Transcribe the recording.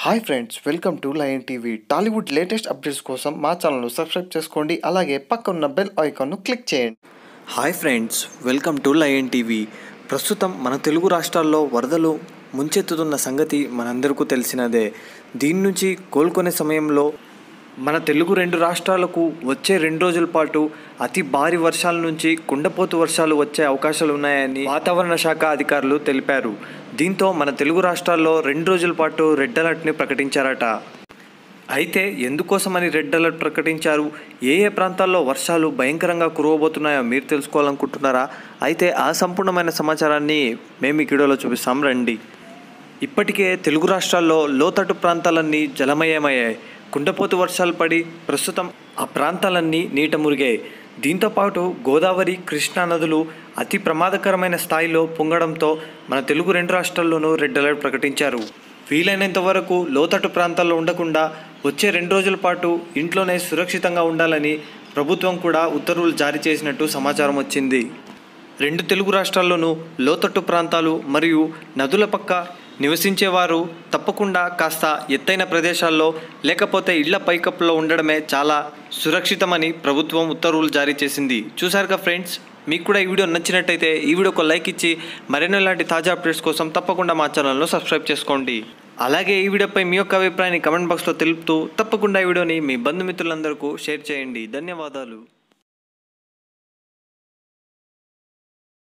Hi friends, welcome to lion TV. Tollywood latest updates కోసం మా ఛానల్ను సబ్స్క్రైబ్ చేసుకోండి. అలాగే పక్కన్న బెల్ ఐకాన్ను క్లిక్ చేయండి. Hi friends, welcome to lion TV. ప్రస్తుతం మన తెలుగు రాష్ట్రాల్లో వరదలు ముంచెత్తుతున్న సంగతి మనందరికీ తెలిసినదే. దీని నుంచి కోలుకునే సమయంలో మన తెలుగు రెండు రాష్ట్రాలకు వచ్చే 2 రోజుల పాటు అతి భారీ వర్షాల నుంచి కుండపోతు వర్షాలు వచ్చే అవకాశాలు ఉన్నాయని వాతావరణ శాఖ అధికారులు తెలిపారు. దీంతో మన తెలుగు రాష్ట్రాల్లో 2 రోజుల పాటు రెడ్ అలర్ట్ని ప్రకటించారట. అయితే ఎందుకోసమని రెడ్ అలర్ట్ ప్రకటించారు, ఏ ప్రాంతాల్లో వర్షాలు భయంకరంగా కురవబోతున్నాయో మీరు తెలుసుకోవాలనుకుంటున్నారా? అయితే ఆ సంపూర్ణమైన సమాచారాన్ని మేము ఈ వీడియోలో చూపిస్తాం, రండి. ఇప్పటికే తెలుగు రాష్ట్రాల్లో లోతట్టు ప్రాంతాలన్నీ జలమయమయ్యాయి. కుండపోతు వర్షాలు పడి ప్రస్తుతం ఆ ప్రాంతాలన్నీ నీట మురిగాయి. దీంతోపాటు గోదావరి, కృష్ణా నదులు అతి ప్రమాదకరమైన స్థాయిలో పొంగడంతో మన తెలుగు 2 రాష్ట్రాల్లోనూ రెడ్ అలర్ట్ ప్రకటించారు. వీలైనంత వరకు లోతట్టు ప్రాంతాల్లో ఉండకుండా వచ్చే 2 రోజుల పాటు ఇంట్లోనే సురక్షితంగా ఉండాలని ప్రభుత్వం కూడా ఉత్తర్వులు జారీ చేసినట్టు సమాచారం వచ్చింది. 2 తెలుగు రాష్ట్రాల్లోనూ లోతట్టు ప్రాంతాలు మరియు నదుల పక్క నివసించేవారు తప్పకుండా కాస్త ఎత్తైన ప్రదేశాల్లో లేకపోతే ఇళ్ల పైకప్పులో ఉండడమే చాలా సురక్షితమని ప్రభుత్వం ఉత్తర్వులు జారీ చేసింది. చూసారుగా ఫ్రెండ్స్, మీకు కూడా ఈ వీడియో నచ్చినట్టయితే ఈ వీడియోకి లైక్ ఇచ్చి మరెన్నో ఇలాంటి తాజా అప్డేట్స్ కోసం తప్పకుండా మా ఛానల్ను సబ్స్క్రైబ్ చేసుకోండి. అలాగే ఈ వీడియోపై మీ యొక్క అభిప్రాయాన్ని కమెంట్ బాక్స్లో తెలుపుతూ తప్పకుండా ఈ వీడియోని మీ బంధుమిత్రులందరికీ షేర్ చేయండి. ధన్యవాదాలు.